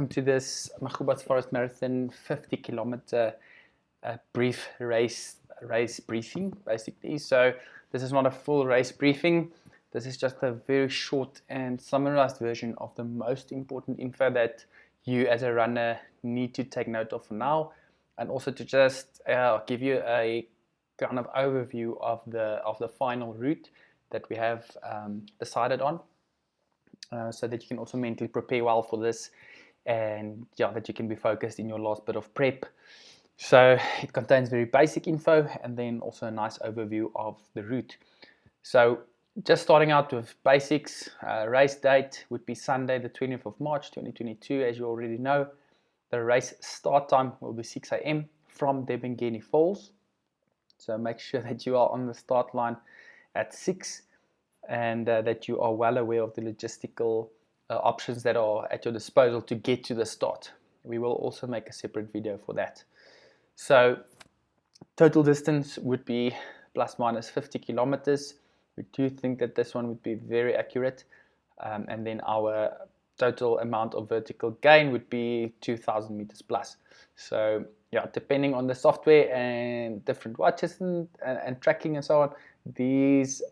To this Magoebas Forest Marathon 50 kilometer brief race briefing basically. So this is not a full race briefing. This is just a very short and summarized version of the most important info that you as a runner need to take note of for now, and also to just give you a kind of overview of the final route that we have decided on, so that you can also mentally prepare well for this, and that you can be focused in your last bit of prep. So it contains very basic info and then also a nice overview of the route. So just starting out with basics, race date would be Sunday the 20th of March 2022, as you already know. The race start time will be 6 a.m. from Debengeni Falls. So make sure that you are on the start line at 6 and that you are well aware of the logistical options that are at your disposal to get to the start. We will also make a separate video for that. So total distance would be plus minus 50 kilometers. We do think that this one would be very accurate, and then our total amount of vertical gain would be 2,000 meters plus. So depending on the software and different watches and tracking and so on, these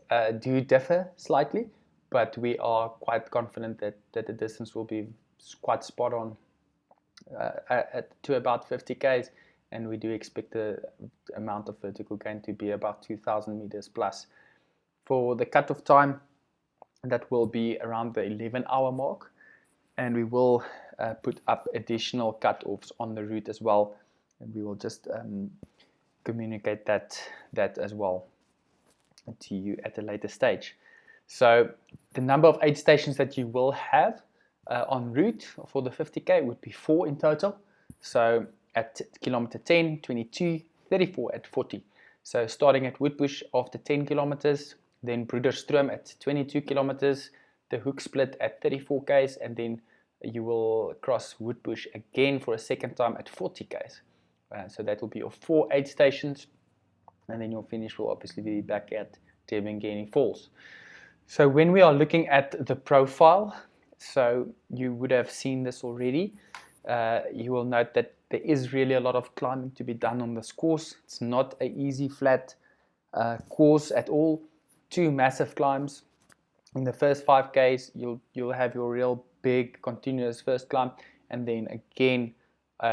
do differ slightly, but we are quite confident that the distance will be quite spot on to about 50 k's, and we do expect the amount of vertical gain to be about 2,000 meters plus. For the cutoff time, that will be around the 11-hour mark, and we will put up additional cutoffs on the route as well, and we will just communicate that as well to you at a later stage. So the number of aid stations that you will have en route for the 50k would be 4 in total. So at kilometer 10, 22, 34 at 40. So starting at Woodbush after 10 kilometers, then Broederstroom at 22 kilometers, the Hoek Split at 34 k's, and then you will cross Woodbush again for a second time at 40 k's. So that will be your 4 aid stations, and then your finish will obviously be back at Debengeni Falls. So when we are looking at the profile, so you would have seen this already, you will note that there is really a lot of climbing to be done on this course. It's not an easy flat course at all. 2 massive climbs. In the first 5k's, you'll have your real big continuous first climb, and then again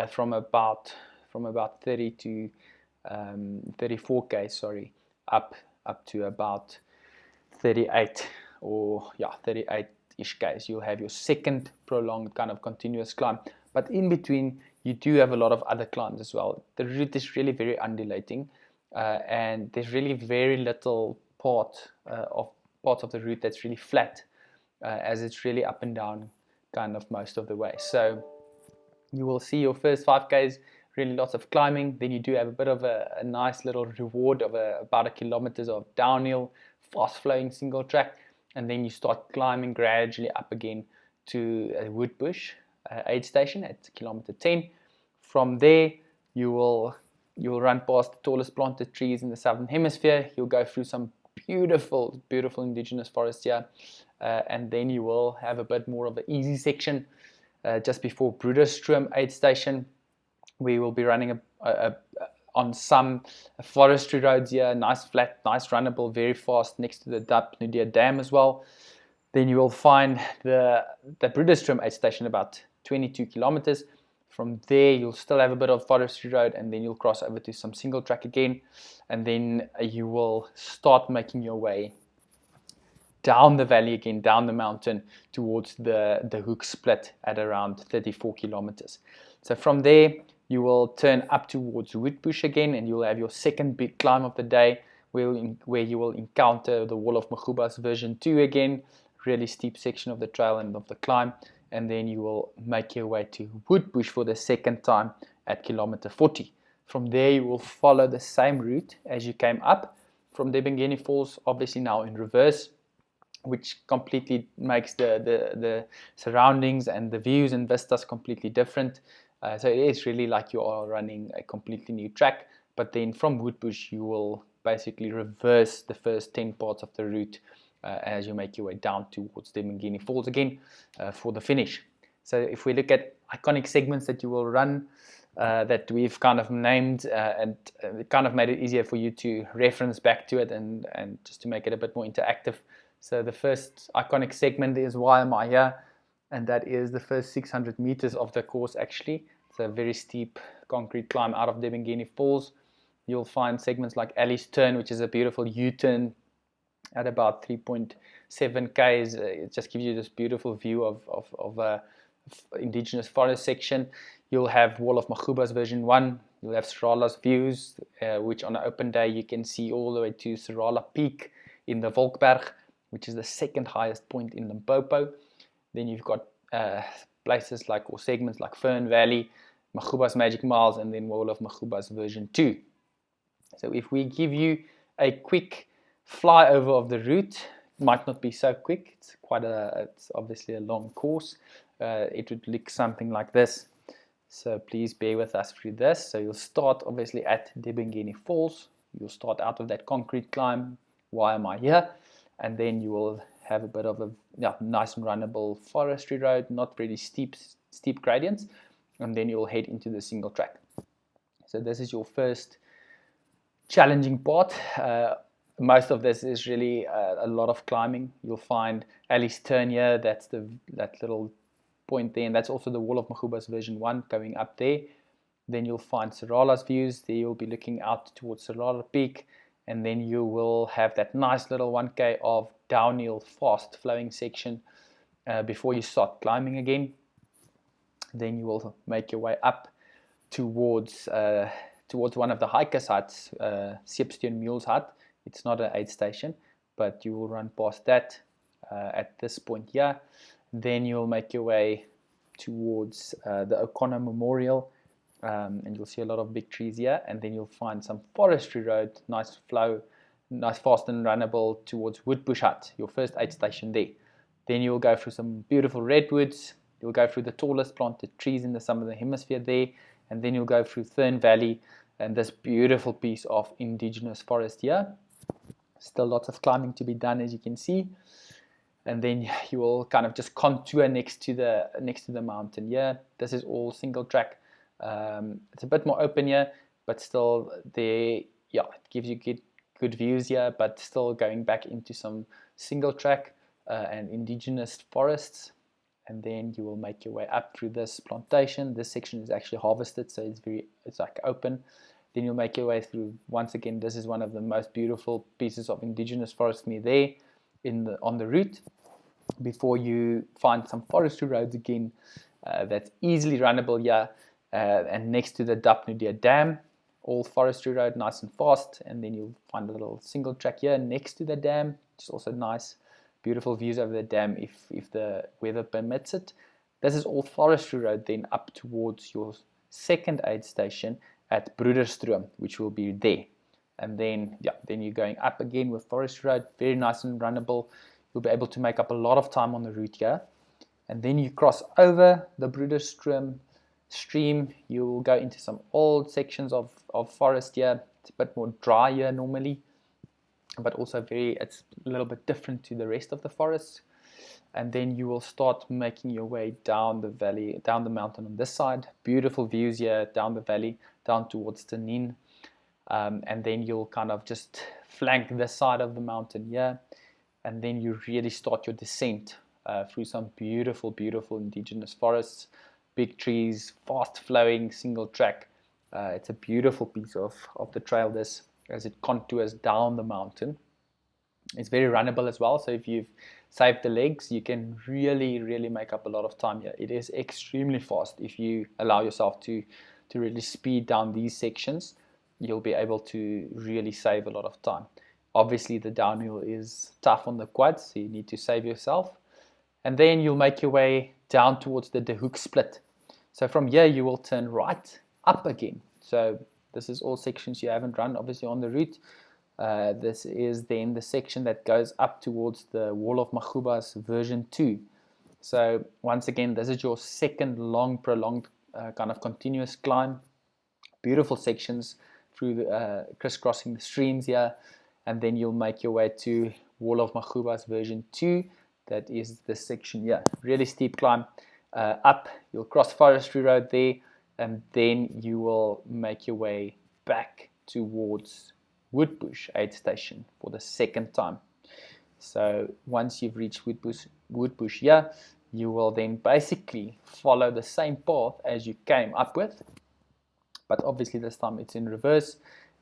from about 30 to 34k, sorry, up to about 38 or 38-ish k's. You'll have your second prolonged kind of continuous climb, but in between you do have a lot of other climbs as well. The route is really very undulating, and there's really very little parts of the route that's really flat, as it's really up and down kind of most of the way. So you will see your first 5k's, really lots of climbing. Then you do have a bit of a nice little reward of about 1 kilometers of downhill, fast flowing single track, and then you start climbing gradually up again to Woodbush aid station at kilometer 10. From there you'll run past the tallest planted trees in the southern hemisphere. You'll go through some beautiful indigenous forests here, and then you will have a bit more of an easy section just before Broederstroom aid station. We will be running on some forestry roads here, nice flat, nice runnable, very fast, next to the Dapnudia Dam as well. Then you will find the Broederstroom aid station about 22 kilometers. From there you'll still have a bit of forestry road, and then you'll cross over to some single track again, and then you will start making your way down the valley again, down the mountain towards the Hoek Split at around 34 kilometers. So from there you will turn up towards Woodbush again, and you'll have your second big climb of the day, where you will encounter the Wall of Magoebas version 2 again, really steep section of the trail and of the climb, and then you will make your way to Woodbush for the second time at kilometer 40. From there you will follow the same route as you came up from Debengeni Falls, obviously now in reverse, which completely makes the surroundings and the views and vistas completely different. So it is really like you are running a completely new track, but then from Woodbush you will basically reverse the first 10 parts of the route as you make your way down towards Debengeni Falls again for the finish. So if we look at iconic segments that you will run that we've kind of named and it kind of made it easier for you to reference back to it and just to make it a bit more interactive. So the first iconic segment is Why Am I Here? And that is the first 600 meters of the course actually. It's a very steep concrete climb out of Debengeni Falls. You'll find segments like Ali's Turn, which is a beautiful U-turn at about 3.7 k's. It just gives you this beautiful view of indigenous forest section. You'll have Wall of Magoebas version 1. You'll have Serala's views, which on an open day you can see all the way to Serala Peak in the Volkberg, which is the second highest point in Limpopo. Then you've got places like, or segments like Fern Valley, Magoebas Magic Miles, and then Wall of Magoebas version 2. So if we give you a quick flyover of the route, it might not be so quick. It's obviously a long course. It would look something like this. So please bear with us through this. So you'll start obviously at Debengeni Falls. You'll start out of that concrete climb. Why am I here? And then you will have a bit of a nice and runnable forestry road, not really steep gradients. And then you'll head into the single track. So this is your first challenging part. Most of this is really a lot of climbing. You'll find Ali's Turn here. That's that little point there, and that's also the Wall of Magoebas version 1 going up there. Then you'll find Serala's views. There you'll be looking out towards Serala Peak, and then you will have that nice little 1k of downhill fast flowing section before you start climbing again. Then you will make your way up towards one of the hikers' huts, Seepsteen Mule's hut. It's not an aid station, but you will run past that at this point here. Then you'll make your way towards the O'Connor Memorial, and you'll see a lot of big trees here. And then you'll find some forestry road, nice flow, nice fast and runnable towards Woodbush Hut, your first aid station there. Then you'll go through some beautiful redwoods. You'll go through the tallest planted trees in the southern hemisphere there, and then you'll go through Fern Valley and this beautiful piece of indigenous forest here. Still lots of climbing to be done, as you can see. And then you will kind of just contour next to the mountain here. This is all single track. It's a bit more open here, but still there, yeah, it gives you good views here, but still going back into some single track and indigenous forests. And then you will make your way up through this plantation. This section is actually harvested, so it's like open. Then you'll make your way through, once again, this is one of the most beautiful pieces of indigenous forest near there on the route, before you find some forestry roads again that's easily runnable here, and next to the Dapnudia Dam, all forestry road, nice and fast. And then you'll find a little single track here next to the dam, which is also nice. Beautiful views over the dam if the weather permits it. This is all forestry road then up towards your second aid station at Broederstroom, which will be there. And then you're going up again with forestry road, very nice and runnable. You'll be able to make up a lot of time on the route here. And then you cross over the Broederstroom stream. You'll go into some old sections of forest here. It's a bit more dry here normally, but also it's a little bit different to the rest of the forest. And then you will start making your way down the valley, down the mountain on this side. Beautiful views here down the valley, down towards Tanin. And then you'll kind of just flank this side of the mountain here. And then you really start your descent through some beautiful, beautiful indigenous forests, big trees, fast flowing, single track. It's a beautiful piece of the trail, this, as it contours down the mountain. It's very runnable as well, so if you've saved the legs, you can really, really make up a lot of time here. It is extremely fast. If you allow yourself to really speed down these sections, you'll be able to really save a lot of time. Obviously, the downhill is tough on the quads, so you need to save yourself. And then you'll make your way down towards the De Hoek split. So from here, you will turn right up again. So this is all sections you haven't run, obviously, on the route. This is then the section that goes up towards the Wall of Magoebas version 2. So once again, this is your second long, prolonged kind of continuous climb. Beautiful sections through the crisscrossing the streams here. And then you'll make your way to Wall of Magoebas version 2. That is this section here. Really steep climb. up. You'll cross Forestry Road there, and then you will make your way back towards Woodbush Aid Station for the second time. So once you've reached Woodbush here, you will then basically follow the same path as you came up with, but obviously this time it's in reverse,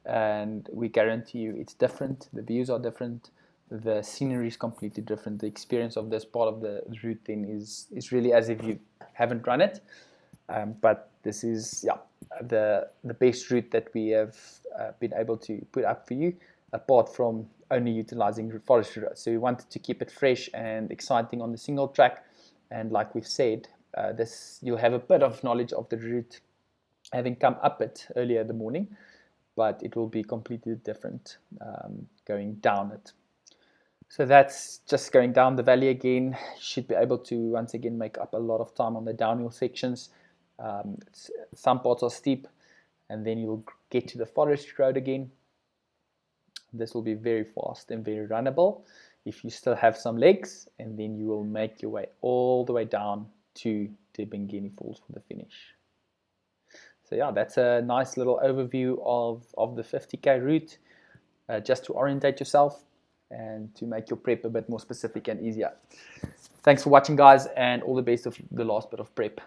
and we guarantee you it's different. The views are different, the scenery is completely different. The experience of this part of the route then is really as if you haven't run it. But this is the best route that we have been able to put up for you, apart from only utilizing forestry roads. So we wanted to keep it fresh and exciting on the single track, and like we've said, you'll have a bit of knowledge of the route having come up it earlier in the morning, but it will be completely different going down it. So that's just going down the valley again. You should be able to once again make up a lot of time on the downhill sections. Some parts are steep, and then you'll get to the forest road again. This will be very fast and very runnable if you still have some legs, and then you will make your way all the way down to Tebengeni Falls for the finish. So yeah, that's a nice little overview of the 50k route, just to orientate yourself and to make your prep a bit more specific and easier. Thanks for watching, guys, and all the best of the last bit of prep.